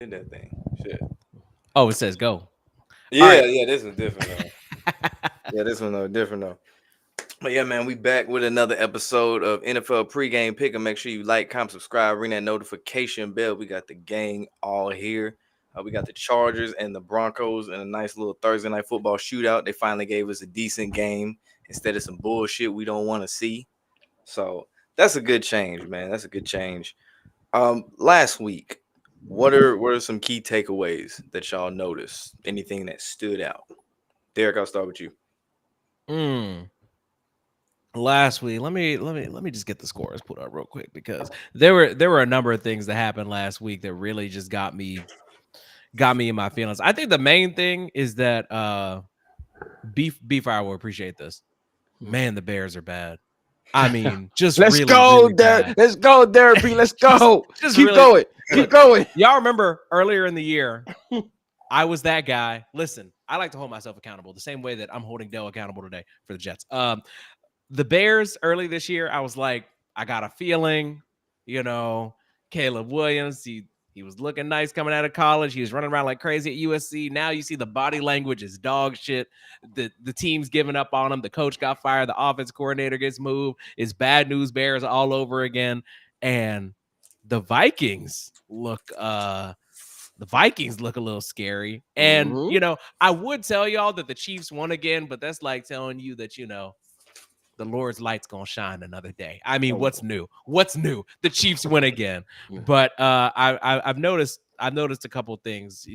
Did that thing. Shit. Oh, it says go. All Yeah, right. yeah, this is different though. Yeah, this one though different though. But yeah, man, we back with another episode of NFL Pregame Pick'em. Make sure you like, comment, subscribe, ring that notification bell. We got the gang all here. We got the Chargers and the Broncos and a nice little Thursday night football shootout. They finally gave us a decent game instead of some bullshit we don't want to see. So that's a good change, man. That's a good change. Last week, what are some key takeaways that y'all noticed? Anything that stood out? Derek, I'll start with you. Mm. Last week, let me just get the scores put up real quick because there were a number of things that happened last week that really just got me in my feelings. I think the main thing is that beef I will appreciate this. Man, the Bears are bad. I mean, just Let's really, go really there. bad. Let's go there, B. Let's Just go. just Keep really. going. Keep going. Y'all remember earlier in the year, I was that guy. Listen, I like to hold myself accountable the same way that I'm holding Dell accountable today for the Jets. The Bears early this year, I was like, I got a feeling, you know, Caleb Williams, he was looking nice coming out of college. He was running around like crazy at USC. Now you see the body language is dog shit. The team's giving up on him. The coach got fired. The offense coordinator gets moved. It's bad news Bears all over again. And the Vikings look a little scary. And Mm-hmm. I would tell y'all that the Chiefs won again, but that's like telling you that the Lord's light's gonna shine another day. I mean, Oh, what's new? What's new? The Chiefs win again. yeah. But I've noticed a couple of things.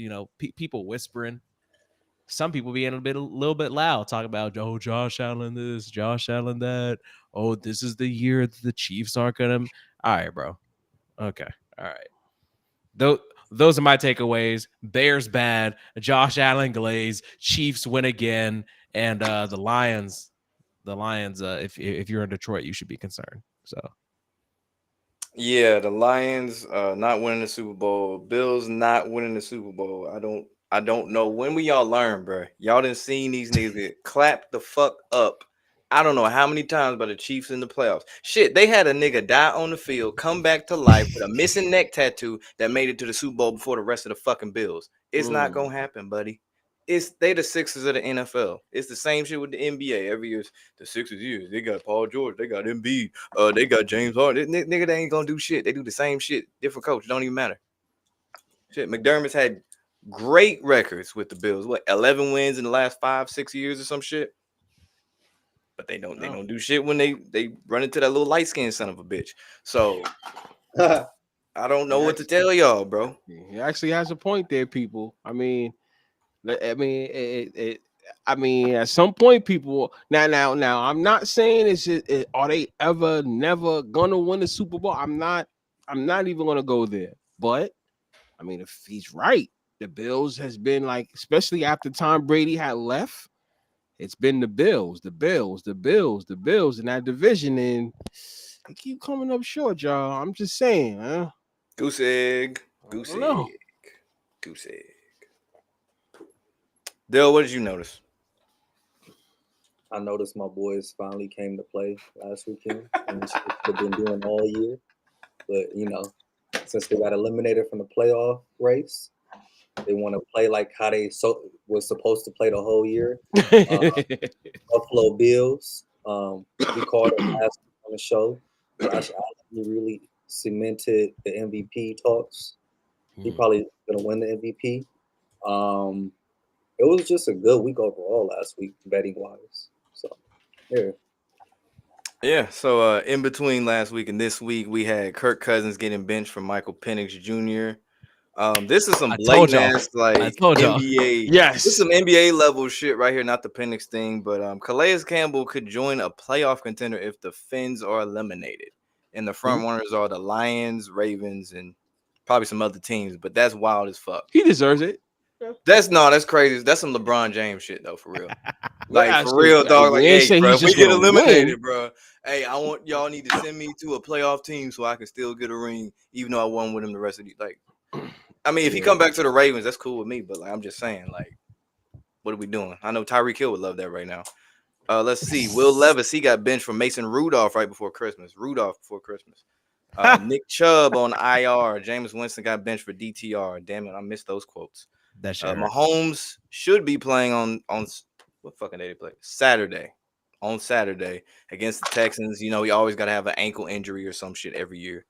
People whispering. Some people being a little bit loud, talking about Josh Allen this, Josh Allen that. Oh, this is the year that the Chiefs aren't gonna. All right, bro. Okay, all right. Those those are my takeaways. Bears bad. Josh Allen glaze. Chiefs win again, and the Lions, if you're in Detroit, you should be concerned. So Yeah, the Lions not winning the Super Bowl. Bills not winning the Super Bowl. I don't know when we y'all learn, bro. Y'all didn't seen these niggas get clapped the fuck up. I don't know how many times by the Chiefs in the playoffs. Shit, they had a nigga die on the field, come back to life with a missing neck tattoo that made it to the Super Bowl before the rest of the fucking Bills. It's not Mm. gonna happen, buddy. It's they the Sixers of the NFL. It's the same shit with the NBA. Every year, the Sixers years they got Paul George, they got Embiid, they got James Harden. Nigga, they ain't gonna do shit. They do the same shit, different coach. Don't even matter. Shit, McDermott's had great records with the Bills. What 11 wins in the last 5, 6 years or some shit. But they Oh. don't do shit when they run into that little light skinned son of a bitch. So I don't know He what to actually, tell y'all, bro. he actually has a point there, people. I mean, at some point, people. Now. I'm not saying are they ever, never gonna win the Super Bowl? I'm not. I'm not even gonna go there. But I mean, if he's right, the Bills has been like, especially after Tom Brady had left, it's been the Bills, the Bills, the Bills, the Bills in that division, and they keep coming up short, y'all. I'm just saying, huh? Goose egg, I goose don't know. egg, goose egg. Dale, what did you notice? I noticed my boys finally came to play last weekend, and it's what they've been doing all year. But since they got eliminated from the playoff race, they want to play like how they was supposed to play the whole year. Uh, Buffalo Bills. We called it last week on the show. Josh Allen really cemented the MVP talks. He hmm. probably gonna win the MVP. Um, it was just a good week overall last week, betting wise. So yeah. Yeah, so in between last week and this week, we had Kirk Cousins getting benched for Michael Penix Jr. This is some I told blatant y'all. ass I like told y'all. NBA. This is Yes. some NBA level shit right here, not the Penix thing. But Calais Campbell could join a playoff contender if the Finns are eliminated, and the front Mhm. runners are the Lions, Ravens, and probably some other teams. But that's wild as fuck. He deserves it. Yeah. That's crazy. That's some LeBron James shit though, for real. Well, Like for actually, real, dog. Like, we ain't hey, say bro, he's if we just get gonna win. eliminated, bro, hey, I want y'all need to send me to a playoff team so I can still get a ring, even though I won with him the rest of the like. I mean, if he Yeah. come back to the Ravens, that's cool with me. But like, I'm just saying, like, what are we doing? I know Tyreek Hill would love that right now. Let's see. Will Levis, he got benched from Mason Rudolph right before Christmas. Rudolph before Christmas. Nick Chubb on IR. Jameis Winston got benched for DTR. Damn it, I missed those quotes. That shit hurt. Mahomes should be playing on what fucking day they play? Saturday. On Saturday against the Texans. You know, he always got to have an ankle injury or some shit every year.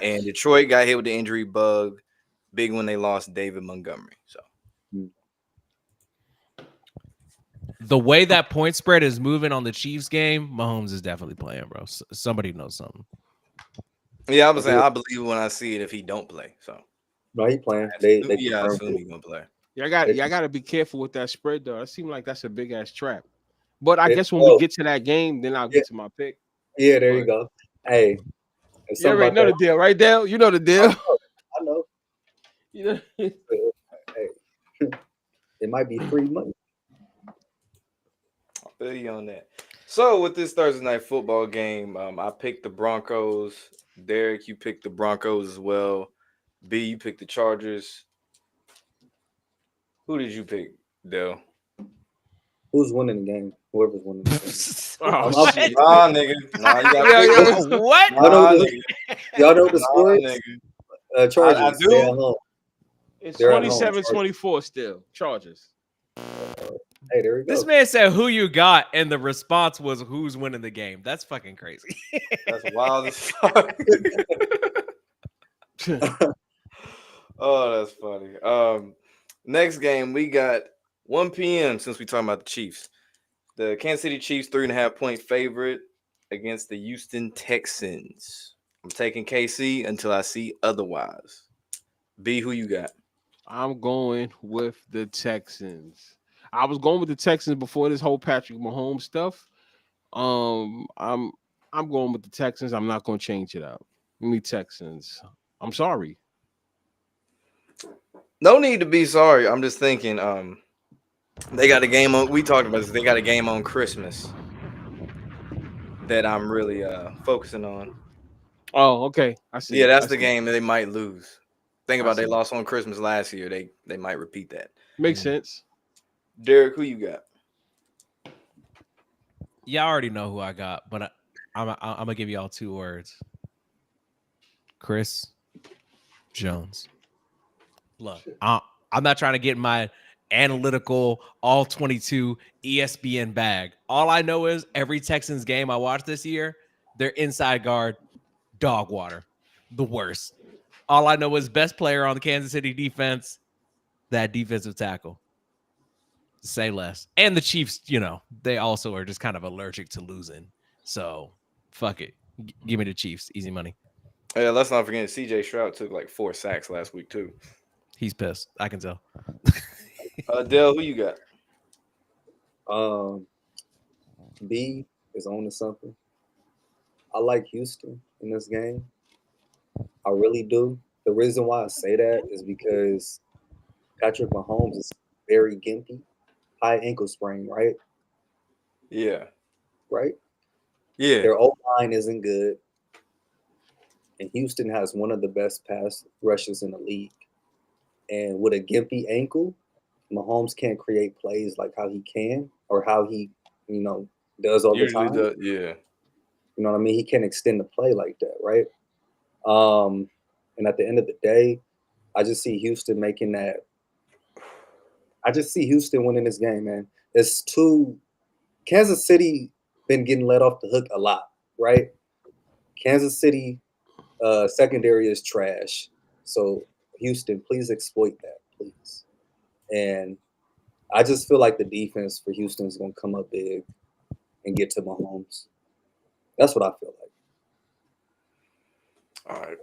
And Detroit got hit with the injury bug. Big when they lost David Montgomery. So the way that point spread is moving on the Chiefs game, Mahomes is definitely playing, bro. Somebody knows something. yeah, I was saying I believe when I see it if he don't play. So No, he playing. They I confirmed assume it. he's gonna play. Y'all got to be careful with that spread, though. It seems like that's a big ass trap. But I It- guess when we get to that game, then I'll get to my pick. Yeah, there you go. Hey, You already know the deal, right, Dale? You know the deal. I know. You know. Hey, it might be free money. I feel you on that. So with this Thursday night football game, I picked the Broncos. Derek, you picked the Broncos as well. B, you picked the Chargers. Who did you pick, Dale? Who's winning the game? Whoever's winning the game. Oh, shit. Nah, nigga. Nah, you gotta pick this. What? Nah, nigga. Y'all know the Nah, score is? nigga. Chargers. I do. They're at home. It's They're at home. 27-24 still. Chargers. Hey, there we go. This man said who you got, and the response was who's winning the game. That's fucking crazy. That's wild as fuck. Oh, that's funny. Next game we got 1 p.m. since we talking about the Chiefs. The Kansas City Chiefs 3.5-point favorite against the Houston Texans. I'm taking KC until I see otherwise. B, who you got? I'm going with the Texans. I was going with the Texans before this whole Patrick Mahomes stuff. I'm going with the Texans. I'm not going to change it up. Give me Texans. I'm sorry. No need to be sorry. I'm just thinking they got a game on, we talked about this, they got a game on Christmas that I'm really focusing on. Oh, okay. I see. Yeah, that's I the see. game that they might lose. Think I about they see. lost on Christmas last year. They might repeat that. Makes sense. Derek, who you got? Y'all already know who I got, but I'm gonna give y'all 2 words. Chris Jones. Look, I'm not trying to get my analytical all 22 ESPN bag. All I know is every Texans game I watched this year, their inside guard, dog water, the worst. All I know is best player on the Kansas City defense, that defensive tackle. Say less. And the Chiefs, you know, they also are just kind of allergic to losing. So, fuck it. Give me the Chiefs. Easy money. Yeah, let's not forget CJ Stroud took like 4 sacks last week too. He's pissed. I can tell. Dale, who you got? B is on to something. I like Houston in this game. I really do. The reason why I say that is because Patrick Mahomes is very gimpy, high ankle sprain, right? Yeah. Right? Yeah. Their O-line isn't good. And Houston has one of the best pass rushes in the league. And with a gimpy ankle, Mahomes can't create plays like how he can or how he, does all the time. Yeah. You know what I mean? He can't extend the play like that, right? And at the end of the day, I just see Houston making that. I just see Houston winning this game, man. It's Kansas City been getting let off the hook a lot, right? Kansas City secondary is trash. So Houston, please exploit that, please. And I just feel like the defense for Houston is going to come up big and get to Mahomes. That's what I feel like. All right.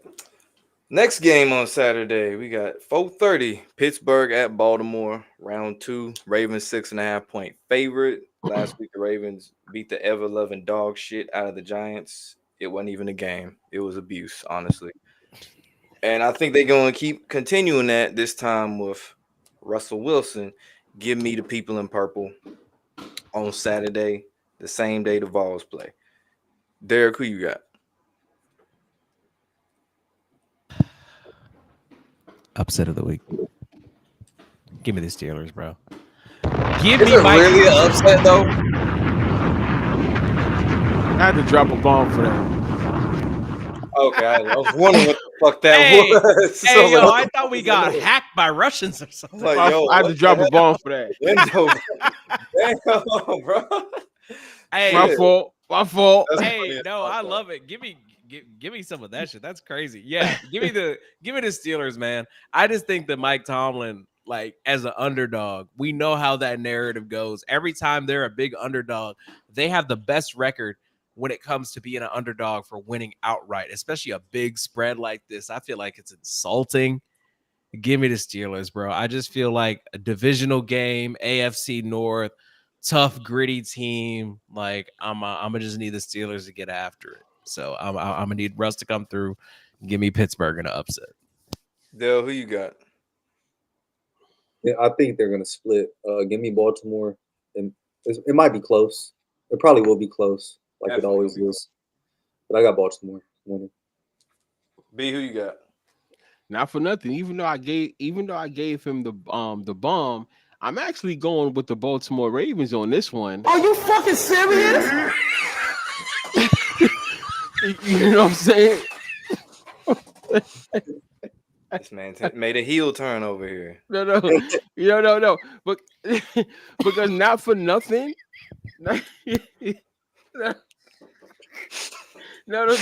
Next game on Saturday, we got 4:30 Pittsburgh at Baltimore, round 2. Ravens 6.5-point favorite. Last week the Ravens beat the ever-loving dog shit out of the Giants. It wasn't even a game. It was abuse, honestly. And I think they're going to keep continuing that this time with Russell Wilson. Give me the people in purple on Saturday, the same day the Vols play. Derek, who you got? Upset of the week. Give me the Steelers, bro. Is it really an upset, though? I had to drop a bomb for that. Okay, I was wondering what the fuck that Hey, was. So I hey, was yo, like, what I the thought fuck we was that got noise? hacked by Russians or I was something. like, yo, I had to what drop the a bomb for that. hell? Damn, bro. My Hey, Shit. fault. My fault. That's hey, funny as no, fuck, I though. love it. Give me some of that shit. That's crazy. Yeah, give me the Steelers, man. I just think that Mike Tomlin, like as an underdog, we know how that narrative goes. Every time they're a big underdog, they have the best record when it comes to being an underdog for winning outright, especially a big spread like this. I feel like it's insulting. Give me the Steelers, bro. I just feel like a divisional game, AFC North, tough, gritty team. Like I'm gonna just need the Steelers to get after it. So I'm gonna need Russ to come through. And give me Pittsburgh in an upset. Dale, who you got? Yeah, I think they're gonna split. Give me Baltimore, and it might be close. It probably will be close, like it Definitely gonna always be close. is. But I got Baltimore winning. B, who you got? Not for nothing. Even though I gave him the bomb, I'm actually going with the Baltimore Ravens on this one. Are you fucking serious? You know what I'm saying? This man made a heel turn over here. No. But because not for nothing. No,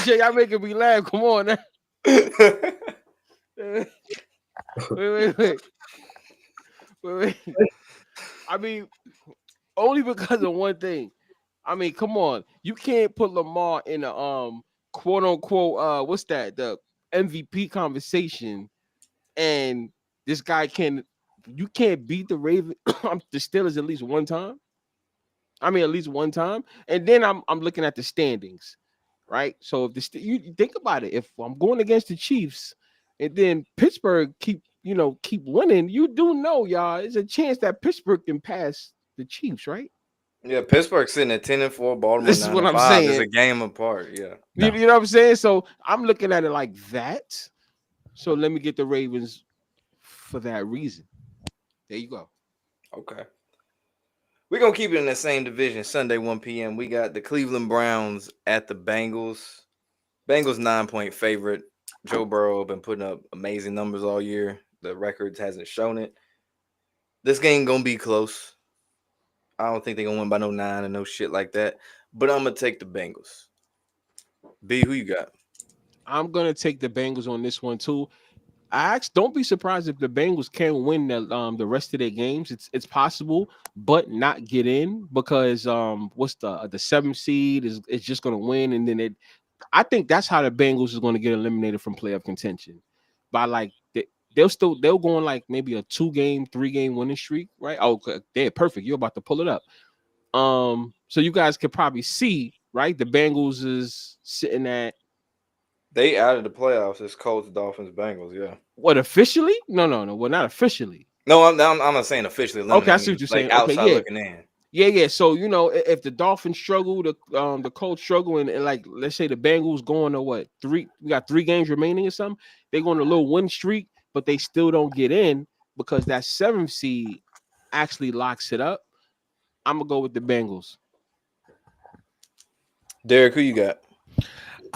Jay, y'all making me laugh. Come on now. Wait. I mean, only because of one thing. I mean, come on. You can't put Lamar in a quote unquote what's that? The MVP conversation, and this guy you can't beat the Raven the Steelers at least one time. I mean, at least one time. And then I'm looking at the standings, right? So if you think about it, if I'm going against the Chiefs, and then Pittsburgh keep winning, you do know, y'all, there's a chance that Pittsburgh can pass the Chiefs, right? Yeah, Pittsburgh sitting at 10-4, Baltimore This is what I'm 9-5. It's a saying. game apart. Yeah. You know what I'm saying? So I'm looking at it like that. So let me get the Ravens for that reason. There you go. Okay. We're gonna keep it in the same division. Sunday, 1 p.m. We got the Cleveland Browns at the Bengals. Bengals 9-point favorite. Joe Burrow been putting up amazing numbers all year. The records hasn't shown it. This game gonna be close. I don't think they're gonna win by no 9 and no shit like that. But I'm gonna take the Bengals. B, who you got? I'm gonna take the Bengals on this one too. Don't be surprised if the Bengals can win the rest of their games. It's possible, but not get in because what's the 7th seed is just gonna win, and then I think that's how the Bengals is gonna get eliminated from playoff contention by like they'll go on like maybe a 2-game, 3-game winning streak, right? Oh, they're perfect. You're about to pull it up. So you guys could probably see, right? The Bengals is sitting at They out of the playoffs. It's Colts, Dolphins, Bengals. Yeah. what officially? No. Well, not officially. No, I'm not saying officially Okay, I eliminating. see what you're Like saying. Okay, outside yeah. looking in. Yeah. So if the Dolphins struggle, the Colts struggle, and like let's say the Bengals going to what we got 3 games remaining or something, they go on a little win streak, but they still don't get in because that 7th seed actually locks it up. I'm gonna go with the Bengals. Derek, who you got?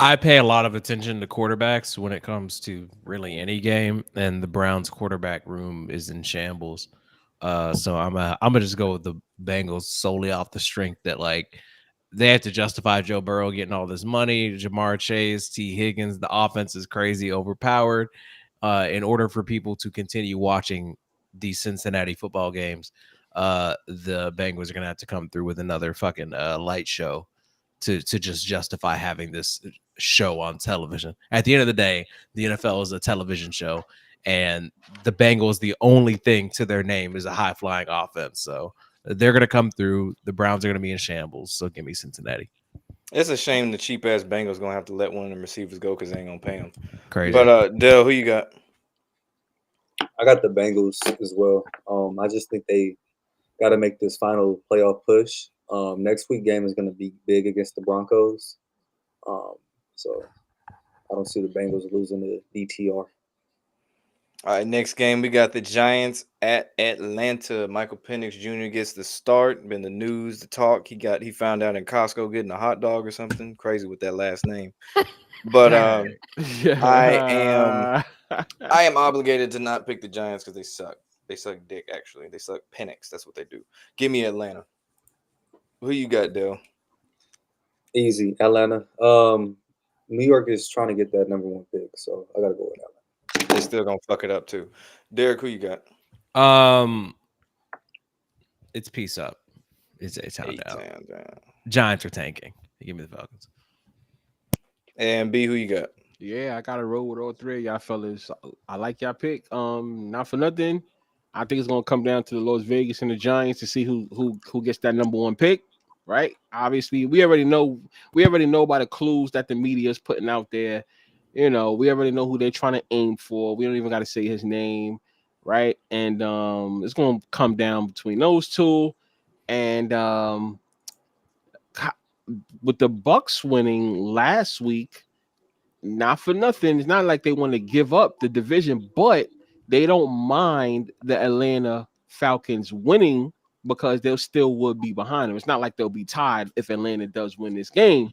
I pay a lot of attention to quarterbacks when it comes to really any game, and the Browns quarterback room is in shambles. So I'm gonna just go with the Bengals solely off the strength that like they have to justify Joe Burrow getting all this money, Jamar Chase, T. Higgins. The offense is crazy overpowered. In order for people to continue watching these Cincinnati football games, the Bengals are gonna have to come through with another fucking light show to just justify having this show on television. At the end of the day, the NFL is a television show, and the Bengals, the only thing to their name is a high flying offense. So they're going to come through. The Browns are going to be in shambles. So give me Cincinnati. It's a shame the cheap ass Bengals gonna have to let one of them receivers go because they ain't gonna pay him. Crazy. But Dale, who you got? I got the Bengals as well. I just think they got to make this final playoff push. Next week game is going to be big against the Broncos. So I don't see the Bengals losing to DTR. All right, next game we got the Giants at Atlanta. Michael Penix Jr. gets the start. Been the news, the talk. He found out in Costco getting a hot dog or something. Crazy with that last name. But I am obligated to not pick the Giants because they suck. They suck dick, actually. They suck Penix. That's what they do. Give me Atlanta. Who you got, Dale? Easy, Atlanta. New York is trying to get that #1 pick, so I gotta go with Atlanta. They still gonna fuck it up too. Derek, who you got? It's peace up. It's a town down. Down. Giants are tanking. Give me the Falcons. And B, who you got? Yeah, I got to roll with all three of y'all fellas. I like y'all pick. Not for nothing. I think it's gonna come down to the Las Vegas and the Giants to see who gets that #1 pick. Right? Obviously, we already know by the clues that the media is putting out there. You know, we already know who they're trying to aim for. We don't even got to say his name, right? And it's gonna come down between those two. And with the Bucks winning last week, not for nothing, it's not like they want to give up the division, but they don't mind the Atlanta Falcons winning because they'll still would be behind them. It's not like they'll be tied if Atlanta does win this game.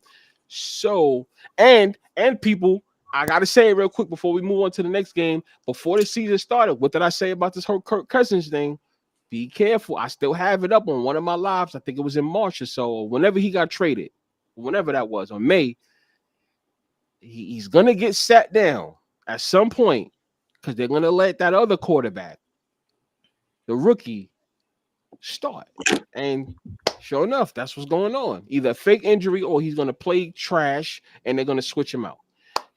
So, and people, I gotta say it real quick before we move on to the next game. Before the season started, what did I say about this whole Kirk Cousins thing? Be careful. I still have it up on one of my lives. I think it was in March or so, or whenever he got traded, whenever that was, on May. He's gonna get sat down at some point because they're gonna let that other quarterback, the rookie, start. And sure enough, that's what's going on. Either a fake injury or he's gonna play trash and they're gonna switch him out.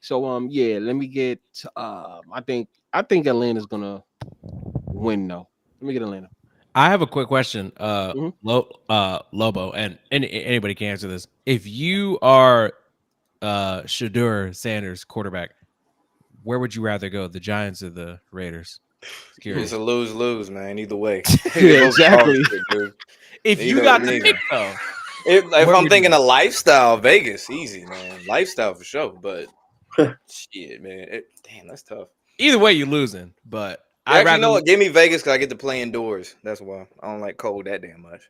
So yeah, let me get I think Atlanta's gonna win though. Let me get Atlanta. I have a quick question, Mhm. Lobo, and anybody can answer this. If you are Shadur Sanders quarterback, where would you rather go, the Giants or the Raiders? It's a lose-lose, man. Either way. Yeah, exactly. Shit, dude. If you Either- got the neither. pick, though, If Where I'm would you thinking go? a lifestyle, Vegas, easy, man. Lifestyle for sure. But shit, man. Damn, that's tough. either way, you're losing. But I'd Actually, you know rather what? Give me Vegas because I get to play indoors. That's why I don't like cold that damn much.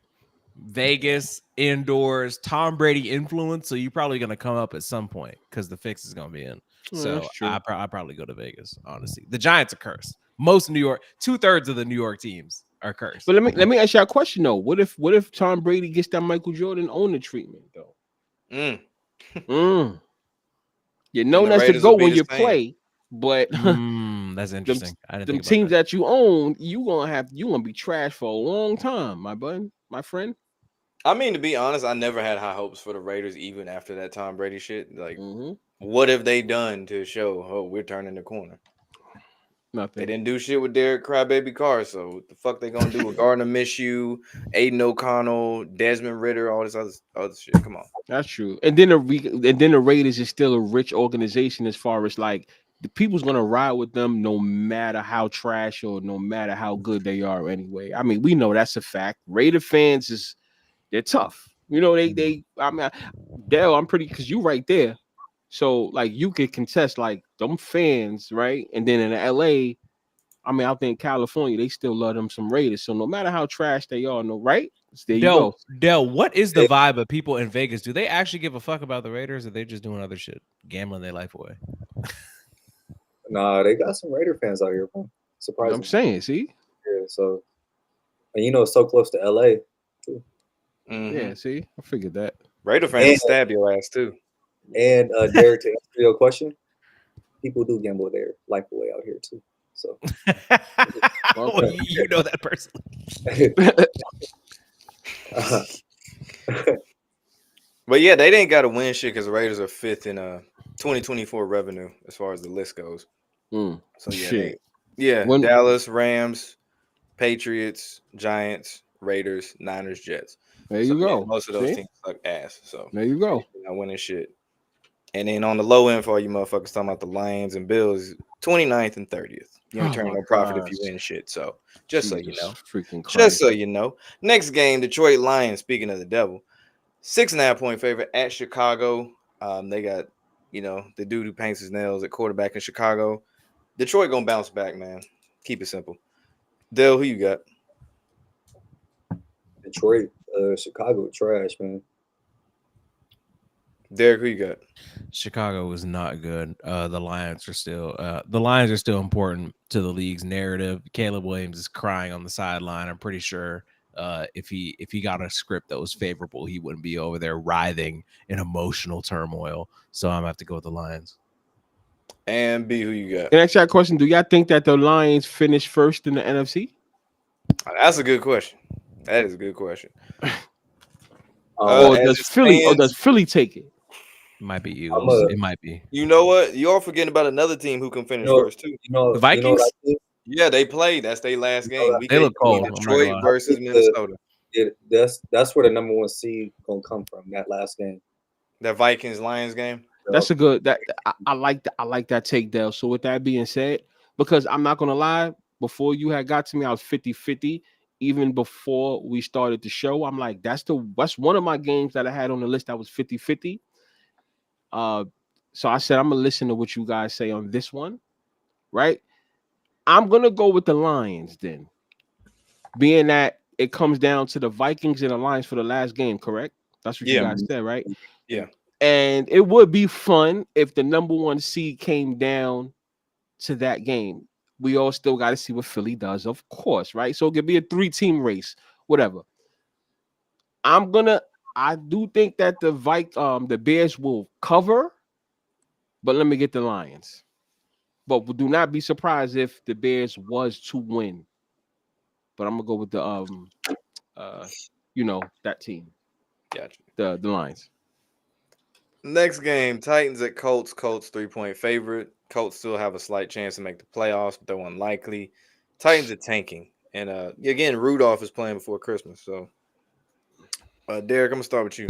Vegas indoors, Tom Brady influence. So you're probably gonna come up at some point because the fix is gonna be in. So that's true. I probably go to Vegas. Honestly, the Giants are cursed. Most New York, 2/3 of the New York teams are cursed. But let me ask you a question though. What if Tom Brady gets that Michael Jordan owner treatment though? You know the that's the Raiders will go be when the you same. play, but That's interesting. I didn't them think about teams that. that you own, you gonna be trash for a long time, my friend. I mean, to be honest, I never had high hopes for the Raiders even after that Tom Brady shit. Like, Mm-hmm. what have they done to show, oh, we're turning the corner? They Nothing. didn't do shit with Derek Crybaby Carr, so what the fuck they gonna do with Gardner Minshew, Aiden O'Connell, Desmond Ritter, all this other shit? Come on. That's true. And then the Raiders is still a rich organization as far as like the people's gonna ride with them no matter how trash or no matter how good they are anyway. I mean, we know that's a fact. Raider fans they're tough. You know, I mean, Dale, I'm pretty because you right there. So like you could contest like them fans, right? And then in LA, I mean, out there in California, they still love them some Raiders. So no matter how trash they are, no, right? There you go. Dell, what is the vibe of people in Vegas? Do they actually give a fuck about the Raiders, or they just doing other shit, gambling their life away? Nah, they got some Raider fans out here, bro. I'm Surprising. saying, see? Yeah, so and you know it's so close to LA too. Mhm. Yeah, see, I figured that. Raider fans will stab your ass too. And Derek, to answer your question, people do gamble their life away out here too. So Well, you know that person. But yeah, they didn't got to win shit because the Raiders are 5th in 2024 revenue as far as the list goes. So yeah, When- Dallas, Rams, Patriots, Giants, Raiders, Niners, Jets. There So, you yeah, go. most of those See? teams suck ass. So There you go. not winning shit. And then on the low end for all you motherfuckers talking about the Lions and Bills, 29th and 30th. You ain't Oh turning my no profit if gosh. you win shit. So just so you Jesus know. freaking Christ. Just so you know. Next game, Detroit Lions, speaking of the devil, 6.5-point favorite at Chicago. They got, the dude who paints his nails at quarterback in Chicago. Detroit gonna bounce back, man. Keep it simple. Dale, who you got? Detroit, Chicago, trash, man. Derek, who you got? Chicago is not good. The Lions are still important to the league's narrative. Caleb Williams is crying on the sideline. I'm pretty sure if he got a script that was favorable, he wouldn't be over there writhing in emotional turmoil. So I'm gonna have to go with the Lions. And B, who you got? Can I ask you a question? Do y'all think that the Lions finish first in the NFC? That's a good question. That is a good question. Or as does it Philly stands- take it? It might be Eagles. It might be. You know what? You all forgetting about another team who can finish first too. The Vikings? Yeah, they played. That's their last game. They look cold. I'm not gonna Detroit lie. versus Minnesota. That's where the number one seed gonna come from. That last game. That Vikings Lions game. That's a good I like that take, Dale. So with that being said, because I'm not gonna lie, before you had got to me, I was 50-50. Even before we started the show, I'm like, that's one of my games that I had on the list that was 50-50. So I said I'm gonna listen to what you guys say on this one, right? I'm gonna go with the Lions then, being that it comes down to the Vikings and the Lions for the last game, correct? That's what you guys said, right? Yeah. And it would be fun if the number one seed came down to that game. We all still got to see what Philly does, of course, right? So it could be a 3-team race, whatever. I do think that the Bears will cover, but let me get the Lions. But do not be surprised if the Bears was to win. But I'm gonna go with that team. Gotcha. The Lions. Next game, Titans at Colts. Colts 3-point favorite. Colts still have a slight chance to make the playoffs, but they're unlikely. Titans are tanking. And again, Rudolph is playing before Christmas. So Derek, I'm gonna start with you.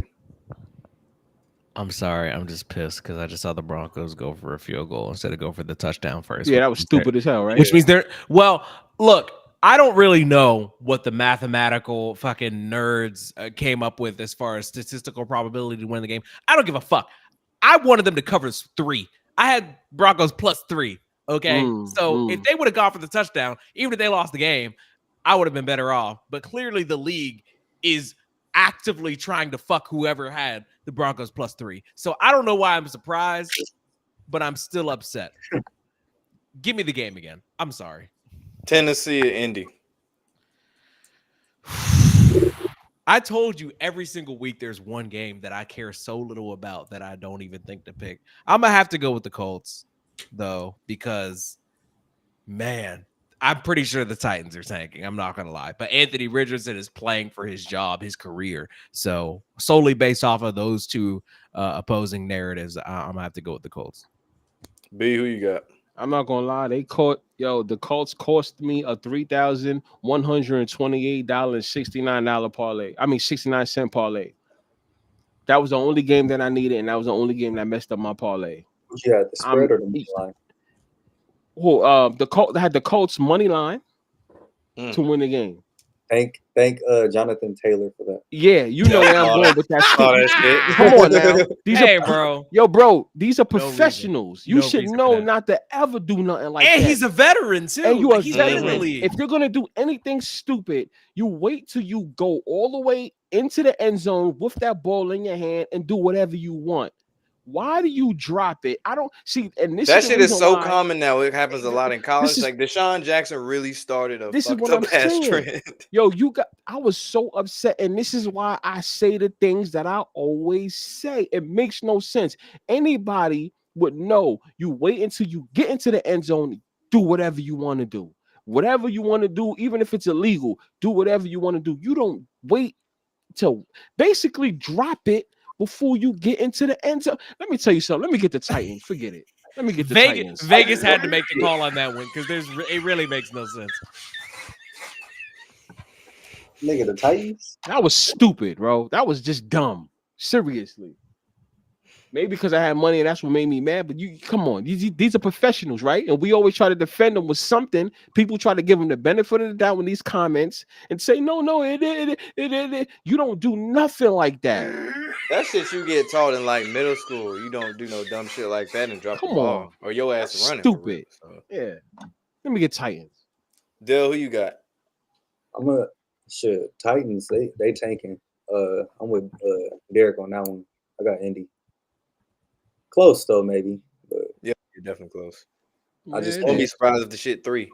I'm sorry. I'm just pissed because I just saw the Broncos go for a field goal instead of go for the touchdown first. Yeah, that was stupid as hell, right? Which means look, I don't really know what the mathematical fucking nerds came up with as far as statistical probability to win the game. I don't give a fuck. I wanted them to cover 3. I had Broncos +3. Okay. If they would have gone for the touchdown, even if they lost the game, I would have been better off. But clearly the league is actively trying to fuck whoever had the Broncos +3. So I don't know why I'm surprised, but I'm still upset. Give me the game again. I'm sorry. Tennessee or Indy. I told you every single week there's one game that I care so little about that I don't even think to pick. I'm going to have to go with the Colts, though, because, man, I'm pretty sure the Titans are tanking. I'm not going to lie. But Anthony Richardson is playing for his job, his career. So solely based off of those two opposing narratives, I'm going to have to go with the Colts. B, who you got? I'm not gonna lie, the Colts cost me a $3,128.69 parlay. I mean 69-cent parlay. That was the only game that I needed, and that was the only game that messed up my parlay. Yeah, the spread or the money line? I had the Colts money line to win the game. Thank Jonathan Taylor for that. Yeah, you know where I'm going with that shit. Shit. Come on now. Bro. These are professionals. You should know not to ever do nothing like that. And he's a veteran, too. And you are he's veteran. If you're going to do anything stupid, you wait till you go all the way into the end zone with that ball in your hand and do whatever you want. Why do you drop it? I don't see. And that shit is so common now. It happens a lot in college. Like Deshaun Jackson really started a fucked up ass trend. Yo, I was so upset. And this is why I say the things that I always say. It makes no sense. Anybody would know. You wait until you get into the end zone, do whatever you want to do. Whatever you want to do, even if it's illegal, do whatever you want to do. You don't wait to basically drop it before you get into the end zone. Let me tell you something. Let me get the Titans. Forget it. Let me get the Titans. Vegas had to make the call on that one because it really makes no sense. Nigga, the Titans? That was stupid, bro. That was just dumb. Seriously. Maybe because I had money and that's what made me mad. But you come on, these are professionals, right? And we always try to defend them with something. People try to give them the benefit of the doubt in these comments and say, no, you don't do nothing like that. That shit you get taught in like middle school. You don't do no dumb shit like that and drop Come the ball. on. Or your ass That's running for real. stupid. So. Yeah. Let me get Titans. Dale, who you got? I'm a shit. Titans, they tanking. I'm with Derek on that one. I got Indy. Close though, maybe. But Yeah, you're definitely close. I just I won't be surprised if the shit 3.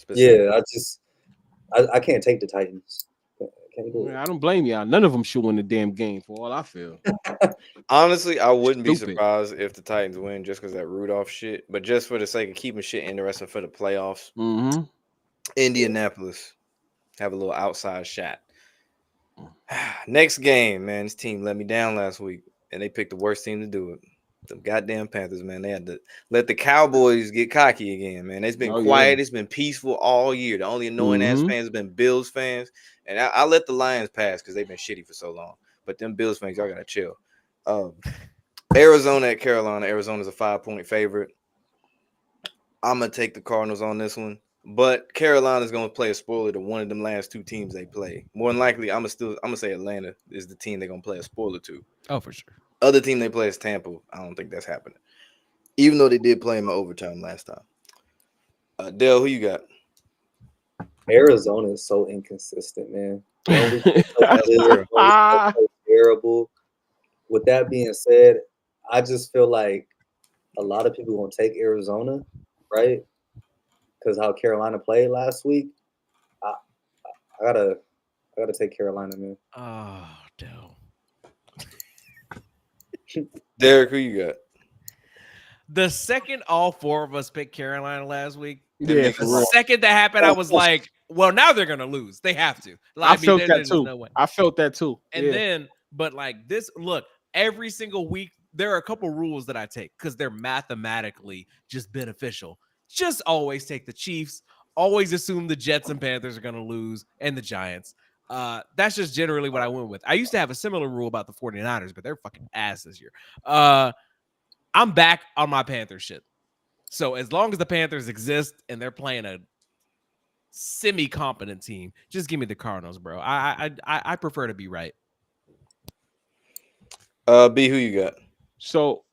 Yeah, I can't take the Titans. Can't do it. I don't blame y'all. None of them should win the damn game for all I feel. Honestly, I wouldn't be Stupid. surprised if the Titans win just because that Rudolph shit. But just for the sake of keeping shit interesting for the playoffs, Indianapolis have a little outside shot. Next game, man. This team let me down last week, and they picked the worst team to do it. The goddamn Panthers, man. They had to let the Cowboys get cocky again, man. It's been quiet. Yeah. It's been peaceful all year. The only annoying ass fans have been Bills fans. And I let the Lions pass because they've been shitty for so long. But them Bills fans, y'all got to chill. Arizona at Carolina. Arizona's a 5-point favorite. I'm going to take the Cardinals on this one. But Carolina's going to play a spoiler to one of them last 2 teams they play. More than likely, I'm going to say Atlanta is the team they're going to play a spoiler to. Oh, for sure. Other team they play is Tampa. I don't think that's happening. Even though they did play in overtime last time. Dale, who you got? Arizona is so inconsistent, man. Terrible. With that being said, I just feel like a lot of people gonna take Arizona, right? Because how Carolina played last week. I gotta take Carolina, man. Oh, Dale. Derek, who you got? The second all 4 of us picked Carolina last week, yeah, the second that happened, I was like, well, now they're going to lose. They have to. Like, I felt that too. No way. I felt that too. And then, but like this, look, every single week, there are a couple rules that I take because they're mathematically just beneficial. Just always take the Chiefs. Always assume the Jets and Panthers are going to lose and the Giants. That's just generally what I went with. I used to have a similar rule about the 49ers, but they're fucking ass this year. I'm back on my Panthers shit. So as long as the Panthers exist and they're playing a semi-competent team, just give me the Cardinals, bro. I prefer to be right. B, who you got? So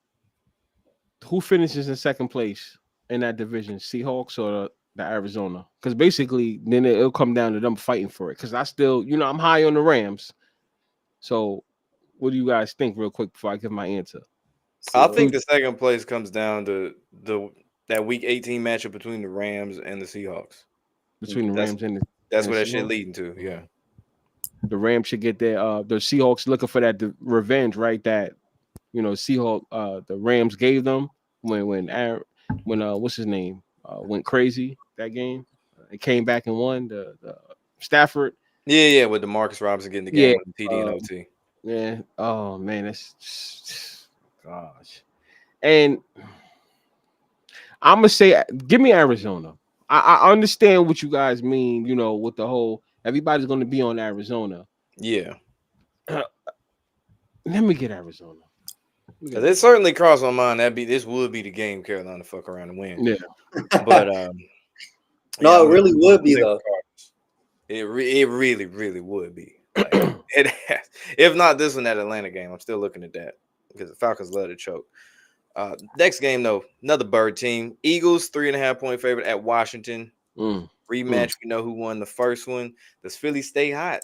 who finishes in second place in that division? Seahawks or the Arizona? Because basically then it'll come down to them fighting for it. Because I still, I'm high on the Rams. So what do you guys think real quick before I give my answer? I think the second place comes down to that week 18 matchup between the Rams and the Seahawks. Between the Rams and the That's what that shit leading to, yeah. The Rams should get their the Seahawks looking for that revenge, right? That Seahawks the Rams gave them when what's his name went crazy that game. It came back and won the Stafford. Yeah, with DeMarcus Robinson getting the game with the TD and OT. Yeah. Oh man, that's gosh. And I'm gonna say, give me Arizona. I understand what you guys mean, with the whole everybody's gonna be on Arizona. Yeah. Let me get Arizona. It certainly crossed my mind this would be the game Carolina fuck around and win. Yeah. But no, it really would be though. It really, really would be. Like, if not this one, that Atlanta game, I'm still looking at that because the Falcons love to choke. Next game though, another bird team. Eagles 3.5-point favorite at Washington. Rematch. We know who won the first one. Does Philly stay hot,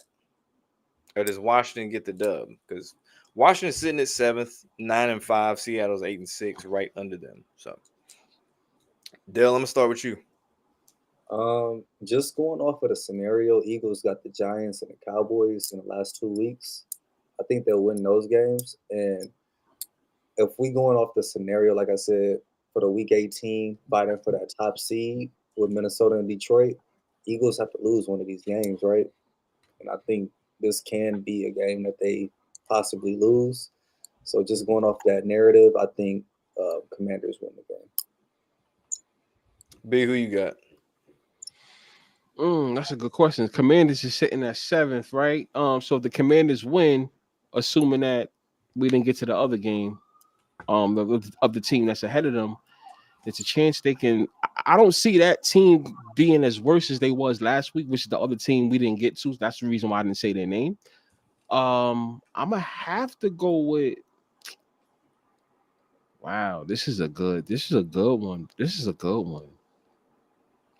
or does Washington get the dub? Because Washington's sitting at 7th, 9-5. Seattle's 8-6, right under them. So, Dale, I'm gonna start with you. Just going off of the scenario, Eagles got the Giants and the Cowboys in the last 2 weeks. I think they'll win those games. And if we going off the scenario, like I said, for the week 18, fighting for that top seed with Minnesota and Detroit, Eagles have to lose one of these games, right? And I think this can be a game that they possibly lose. So just going off that narrative, I think Commanders win the game. B, who you got? That's a good question. Commanders is sitting at 7th, right? So if the Commanders win, assuming that we didn't get to the other game, of the team that's ahead of them, it's a chance they can. I don't see that team being as worse as they was last week, which is the other team we didn't get to. That's the reason why I didn't say their name. I'm gonna have to go with. Wow, this is a good one.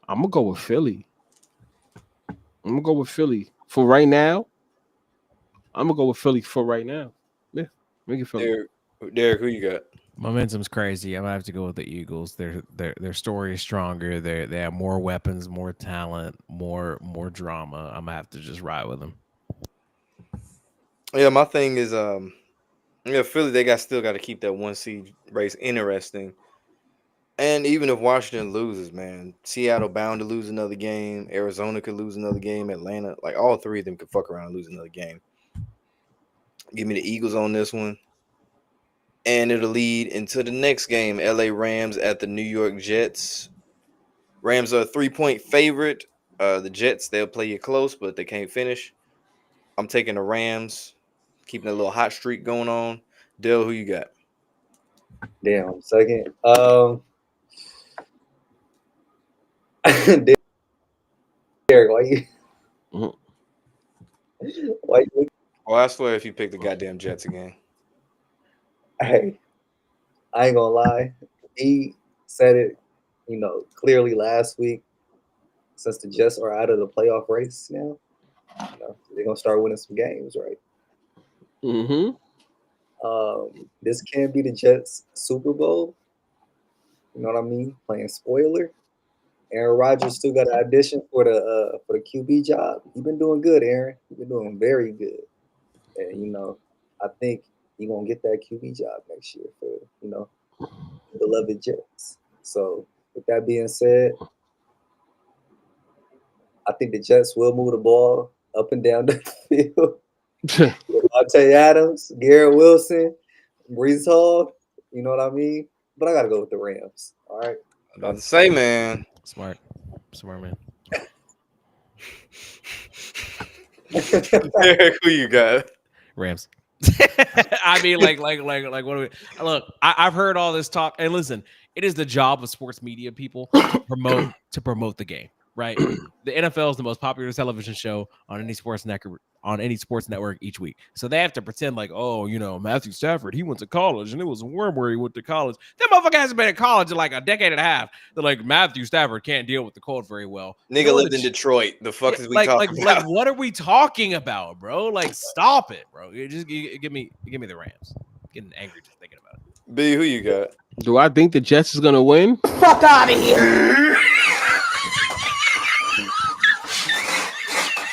I'm gonna go with Philly. For right now. I'm gonna go with Philly for right now. Yeah, make it Philly. Derek, who you got? Momentum's crazy. I'm gonna have to go with the Eagles. Their story is stronger. They have more weapons, more talent, more drama. I'm gonna have to just ride with them. Yeah, my thing is Philly, they still got to keep that 1 seed race interesting. And even if Washington loses, man, Seattle bound to lose another game. Arizona could lose another game. Atlanta, like all three of them could fuck around and lose another game. Give me the Eagles on this one. And it'll lead into the next game. LA Rams at the New York Jets. Rams are a 3-point favorite. The Jets, they'll play you close, but they can't finish. I'm taking the Rams, keeping a little hot streak going on. Dale, who you got? Damn, second. Derek, why you? Why you? Well, I swear if you pick the goddamn Jets again. Hey, I ain't gonna lie. He said it, clearly last week. Since the Jets are out of the playoff race now, they're gonna start winning some games, right? Mm-hmm. This can be the Jets' Super Bowl. You know what I mean? Playing spoiler. Aaron Rodgers still got an audition for the QB job. You've been doing good, Aaron. You've been doing very good, and I think you're gonna get that QB job next year for the beloved Jets. So with that being said, I think the Jets will move the ball up and down the field. Devontae Adams, Garrett Wilson, Brees Hall. You know what I mean? But I gotta go with the Rams. All right. I'm about to say, man. Smart man. Derek, who you got? Rams. I mean, like, what do we look? I've heard all this talk, and listen, it is the job of sports media people to promote the game, right? The NFL is the most popular television show on any sports network each week, so they have to pretend like, oh, Matthew Stafford, he went to college, and it was warm where he went to college. That motherfucker hasn't been in college in like a decade and a half. They're like, Matthew Stafford can't deal with the cold very well. Nigga lived in Detroit. The fuck is we talking about? Like, what are we talking about, bro? Like, stop it, bro. Just give me the Rams. Getting angry just thinking about it. B, who you got? Do I think the Jets is gonna win? Fuck out of here.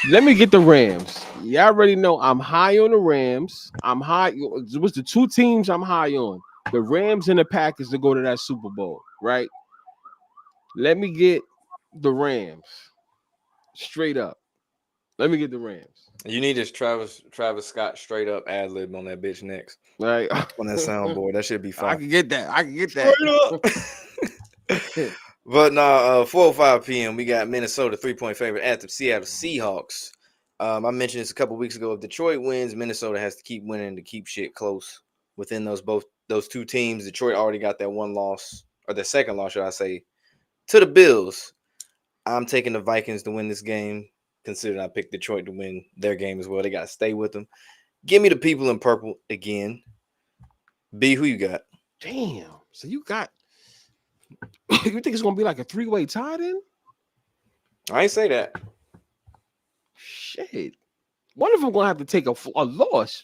Let me get the Rams. Y'all already know I'm high on the Rams. I'm high. It was the two teams I'm high on. The Rams and the Packers to go to that Super Bowl, right? Let me get the Rams. Straight up. Let me get the Rams. You need this Travis Scott straight up ad lib on that bitch next. Right. On that soundboard. That should be fun. I can get that. Straight up. But 4:05 p.m. we got Minnesota 3-point favorite at the Seattle Seahawks. I mentioned this a couple weeks ago. If Detroit wins, Minnesota has to keep winning to keep shit close within those two teams. Detroit already got that one loss, or the second loss, should I say, to the Bills. I'm taking the Vikings to win this game, considering I picked Detroit to win their game as well. They got to stay with them. Give me the people in purple again. B, who you got? Damn. So you got. You think it's gonna be like a 3-way tie then? I ain't say that. Shit. One of them gonna have to take a loss.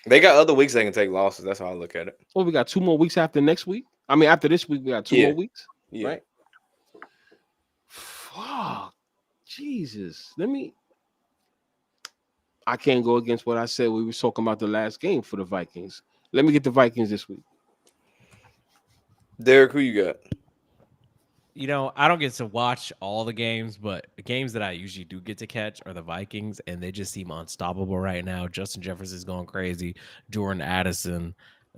They got other weeks they can take losses. That's how I look at it. Well, we got 2 more weeks after next week. I mean, after this week, we got 2 more weeks. Yeah. Right? Fuck. Jesus. I can't go against what I said we were talking about the last game for the Vikings. Let me get the Vikings this week. Derek, who you got? I don't get to watch all the games, but the games that I usually do get to catch are the Vikings, and they just seem unstoppable right now. Justin Jefferson is going crazy. Jordan Addison,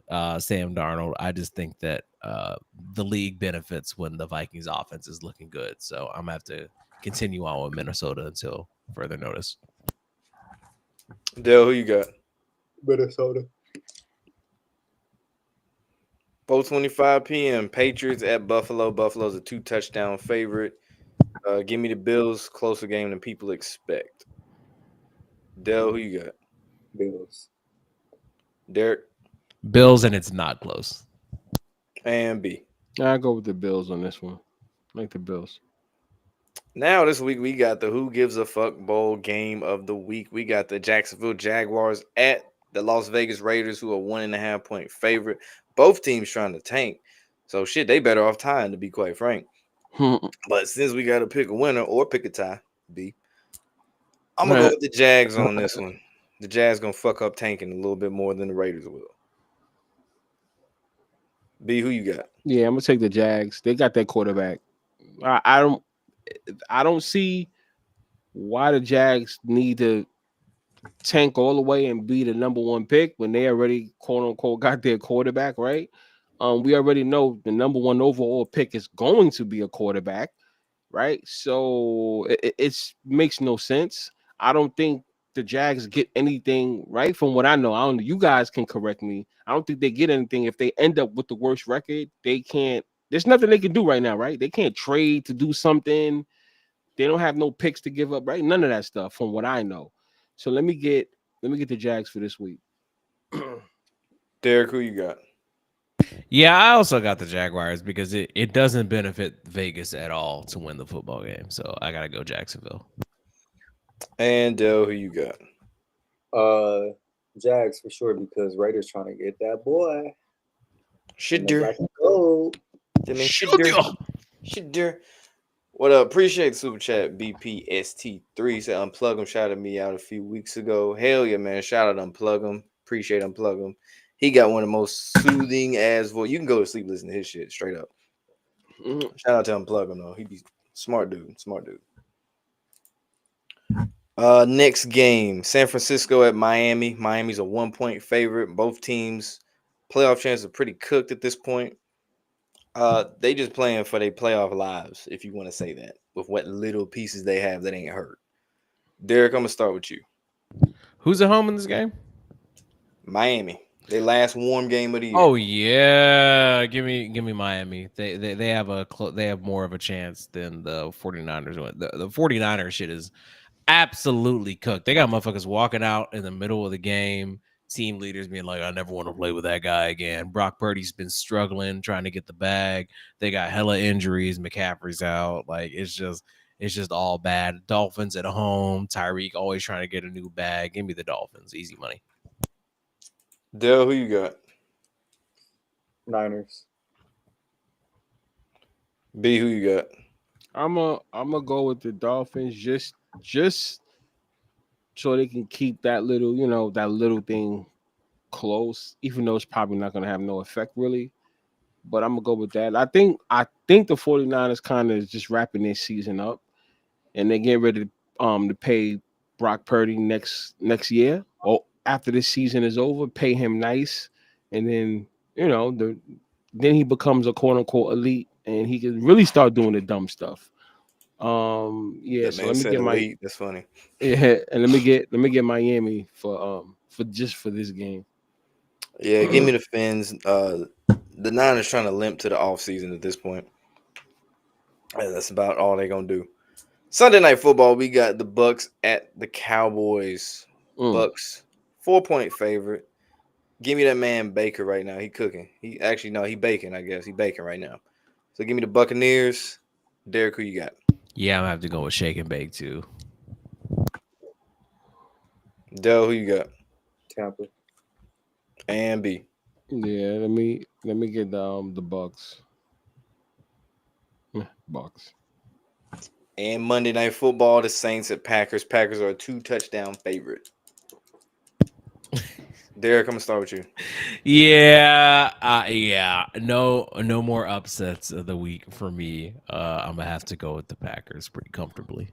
Sam Darnold. I just think that the league benefits when the Vikings offense is looking good. So I'm going to have to continue on with Minnesota until further notice. Dale, who you got? Minnesota. 4:25 p.m. Patriots at Buffalo. Buffalo's a 2-touchdown favorite. Give me the Bills. Closer game than people expect. Dell, who you got? Bills. Derek Bills, and it's not close. and B. I go with the Bills on this one. Like the Bills. Now this week we got the Who Gives a Fuck Bowl game of the week. We got the Jacksonville Jaguars at the Las Vegas Raiders, who are 1.5 point favorite. Both teams trying to tank. So shit, they better off tying, to be quite frank. But since we got to pick a winner or pick a tie, B, I'm gonna go with the Jags on this one. The Jags gonna fuck up tanking a little bit more than the Raiders will. B, who you got? Yeah, I'm gonna take the Jags. They got that quarterback. I don't see why the Jags need to tank all the way and be the number one pick when they already quote unquote got their quarterback, right? We already know the number one overall pick is going to be a quarterback, right? So it makes no sense. I don't think the Jags get anything right from what I know. I don't know. You guys can correct me. I don't think they get anything if they end up with the worst record. They can't. There's nothing they can do right now, right? They can't trade to do something. They don't have no picks to give up, right? None of that stuff, from what I know. So let me get the Jags for this week. Derek, who you got? Yeah, I also got the Jaguars because it doesn't benefit Vegas at all to win the football game. So I gotta go Jacksonville. And Dell, who you got? Jags for sure because Raiders trying to get that boy. Shidder. Go. Shidder. What up? Appreciate the super chat. BPST3 said Unplug him. Shouted me out a few weeks ago. Hell yeah, man. Shout out Unplug him. Appreciate Unplug him. He got one of the most soothing ass voice. You can go to sleep listening to his shit straight up. Shout out to Unplug him though. He be smart dude. Smart dude. Next game, San Francisco at Miami. Miami's a 1 point favorite. Both teams' playoff chances are pretty cooked at this point. They just playing for their playoff lives, if you want to say that, with what little pieces they have that ain't hurt. Derek, I'm gonna start with you. Who's at home in this game? Miami. Their last warm game of the year. Oh yeah, give me Miami. They have more of a chance than the 49ers. The 49ers shit is absolutely cooked. They got motherfuckers walking out in the middle of the game. Team leaders being like, I never want to play with that guy again. Brock Purdy's been struggling trying to get the bag. They got hella injuries. McCaffrey's out. Like it's just all bad. Dolphins at home. Tyreek always trying to get a new bag. Give me the Dolphins. Easy money. Dell, who you got? Niners. B, who you got? I'm a go with the Dolphins just so they can keep that little thing close, even though it's probably not gonna have no effect really. But I'm gonna go with that. I think the 49ers kind of just wrapping their season up and they get ready to pay Brock Purdy next year or after this season is over, pay him nice, and then then he becomes a quote unquote elite and he can really start doing the dumb stuff. Yeah, so let me get elite. That's funny. Yeah, and let me get Miami for this game. Yeah, give me the Fins. The Niners trying to limp to the offseason at this point. And that's about all they're gonna do. Sunday night football, we got the Bucks at the Cowboys. Bucks 4 point favorite. Give me that man Baker right now. He cooking. He baking. I guess he baking right now. So give me the Buccaneers. Derek, who you got? Yeah, I'm gonna have to go with Shake and Bake too. Dell, who you got? Tampa. And B. Yeah, let me get the Bucks. Bucks. And Monday night football, the Saints at Packers. Packers are a 2-touchdown favorite. Derek, I'm gonna start with you. Yeah. No more upsets of the week for me. I'm gonna have to go with the Packers pretty comfortably.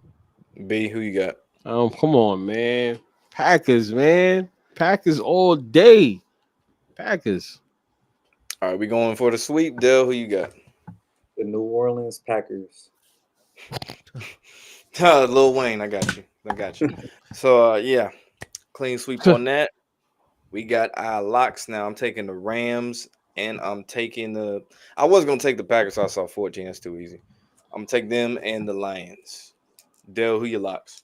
B, who you got? Come on, man. Packers, man. Packers all day. Packers. All right, we going for the sweep. Dell, who you got? The New Orleans Packers. Lil Wayne, I got you. So yeah, clean sweep on that. We got our locks now. I'm taking the Rams and I'm taking the. I was gonna take the Packers. So I saw 14. That's too easy. I'm gonna take them and the Lions. Dale, who you locks?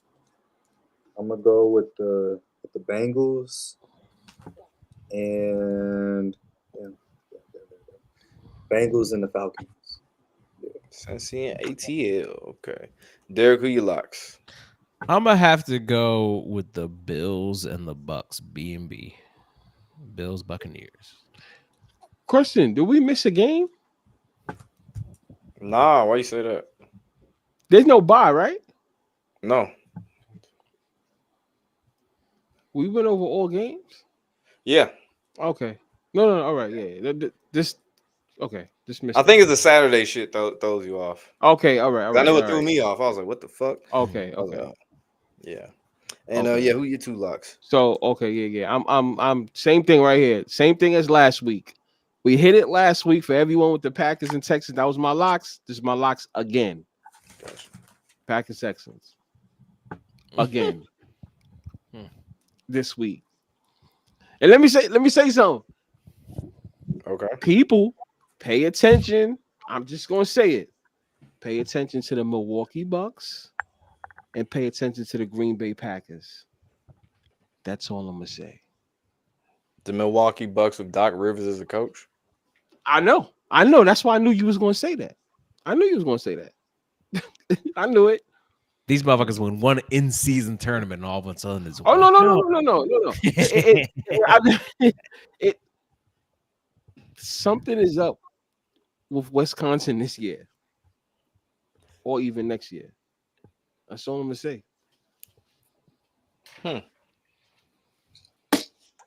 I'm gonna go with the Bengals and Bengals and the Falcons. Cincy and ATL. Okay. Derek, who you locks? I'm gonna have to go with the Bills and the Bucks. B&B. Bills Buccaneers. Question: did we miss a game? Nah, why you say that? There's no bye, right? No. We went over all games. Yeah. Okay. No. All right. Yeah. This. Okay. Just missed. I think it's the Saturday shit throws you off. Okay. All right. I know it threw me off. I was like, what the fuck? Okay. I was Okay. like, yeah. And Okay. yeah, who your two locks? So okay. Yeah. I'm same thing right here. Same thing as last week. We hit it last week for everyone with the Packers and Texans. That was my locks. This is my locks again. Gotcha. Packers Texans again this week. And let me say something. Okay. People, pay attention. I'm just gonna say it. Pay attention to the Milwaukee Bucks and pay attention to the Green Bay Packers. That's all I'm gonna say. The Milwaukee Bucks with Doc Rivers as a coach. I know. That's why I knew you was gonna say that. I knew you was gonna say that. I knew it. These motherfuckers win one in-season tournament, and all of a sudden it's Oh no. It something is up with Wisconsin this year, or even next year. That's all I'm gonna say.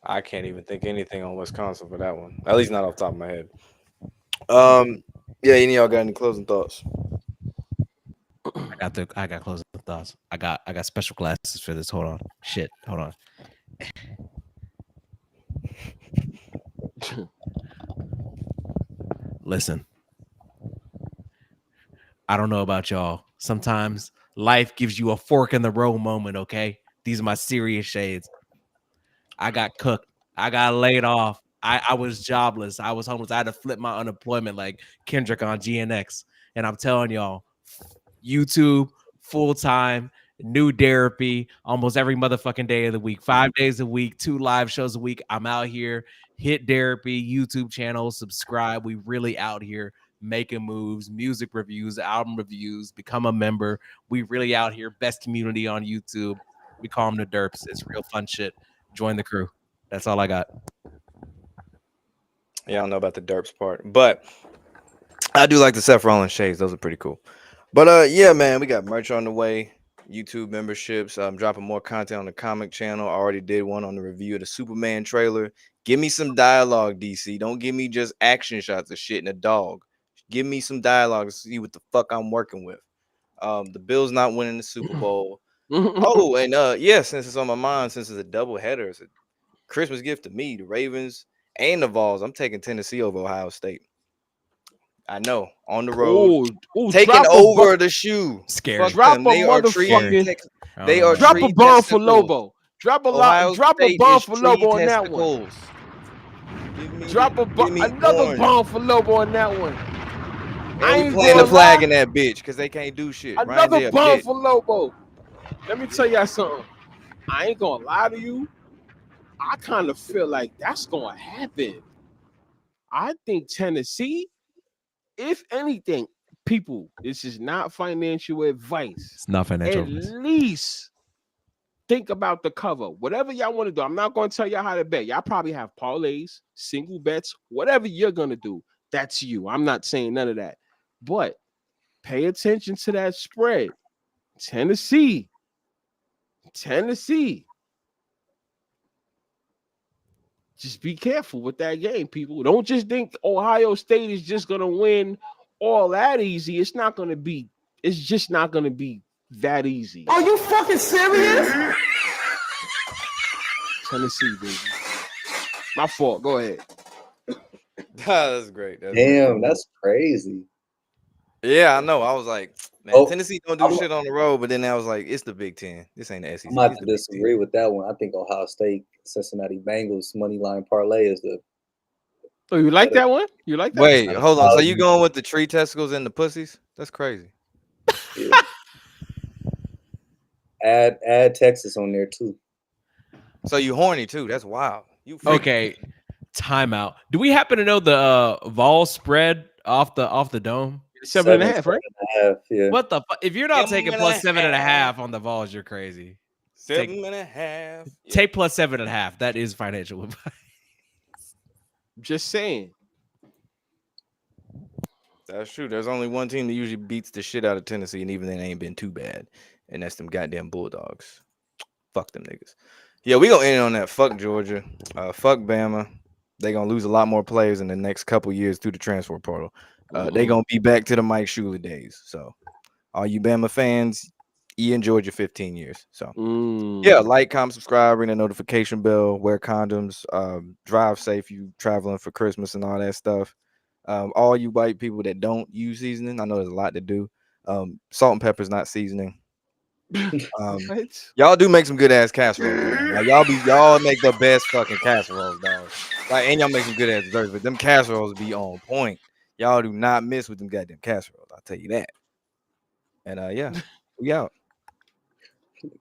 I can't even think anything on Wisconsin for that one. At least not off the top of my head. Yeah, any of y'all got any closing thoughts? I got closing thoughts. I got special glasses for this. Hold on. Shit. Hold on. Listen. I don't know about y'all. Sometimes life gives you a fork in the road moment, okay? These are my serious shades. I got cooked. I got laid off. I was jobless. I was homeless. I had to flip my unemployment like Kendrick on GNX. And I'm telling y'all, YouTube, full-time, new therapy, almost every motherfucking day of the week, 5 days a week, 2 live shows a week. I'm out here, hit therapy, YouTube channel, subscribe. We really out here making moves, music reviews, album reviews, become a member. We really out here, best community on YouTube. We call them the derps. It's real fun shit. Join the crew. That's all I got. Yeah, I don't know about the derps part, but I do like the Seth Rollins shades. Those are pretty cool. But yeah, man, we got merch on the way. YouTube memberships. I'm dropping more content on the comic channel. I already did one on the review of the Superman trailer. Give me some dialogue, DC. Don't give me just action shots of shit and a dog. Give me some dialogue to see what the fuck I'm working with. The Bills not winning the Super Bowl. Oh, and yeah, since it's on my mind, since it's a double header, it's a Christmas gift to me, the Ravens and the Vols. I'm taking Tennessee over Ohio State. I know, on the road, taking over the shoe. Scary. Drop them. a They are motherfucking. They are Drop a tree bomb for testicles. Lobo. Drop a Ohio State bomb is for tree Lobo on that one. testicles. Drop another orange. bomb for Lobo on that one. And we playing the flag in that bitch because they can't do shit. Another bomb for Lobo. Let me tell y'all something. I ain't gonna lie to you. I kind of feel like that's gonna happen. I think Tennessee, if anything, people, this is not financial advice. It's not financial At advice. least think about the cover. Whatever y'all want to do. I'm not going to tell y'all how to bet. Y'all probably have parlays, single bets, whatever you're going to do. That's you. I'm not saying none of that. But pay attention to that spread. Tennessee. Just be careful with that game, people. Don't just think Ohio State is just going to win all that easy. It's not going to be. It's just not going to be that easy. Are you fucking serious? Tennessee, baby. My fault. Go ahead. That's great. Damn, that's crazy. Yeah, I know. I was like, man, Tennessee don't do shit on the road, but then I was like, it's the Big Ten. This ain't the SEC. I'm about to disagree with that one. I think Ohio State, Cincinnati Bengals money line parlay is the Oh, you like that one? You like that? Wait, Not a hold on. So you thousand. going with the tree testicles and the pussies? That's crazy. Yeah. Add Texas on there too. So you horny too? That's wild. You freaky. Okay, timeout. Do we happen to know the Vol spread off the dome? 7.5, right? 7.5, yeah. What the fuck? If you're not taking plus 7.5. 7.5 on the Vols, you're crazy. 7.5. Yeah. Take plus 7.5. That is financial advice. Just saying. That's true. There's only one team that usually beats the shit out of Tennessee, and even then, ain't been too bad. And that's them goddamn Bulldogs. Fuck them niggas. Yeah, we gonna end on that. Fuck Georgia. Fuck Bama. They gonna lose a lot more players in the next couple years through the transfer portal. They gonna be back to the Mike Shula days. So, all you Bama fans, you enjoyed your 15 years. So, yeah, like, comment, subscribe, ring the notification bell, wear condoms, drive safe. You traveling for Christmas and all that stuff. All you white people that don't use seasoning, I know there's a lot to do. Salt and pepper is not seasoning. Y'all do make some good ass casseroles. Like, y'all make the best fucking casseroles, dog. Like, and y'all make some good ass desserts, but them casseroles be on point. Y'all do not miss with them goddamn casseroles. I'll tell you that. And yeah, we out.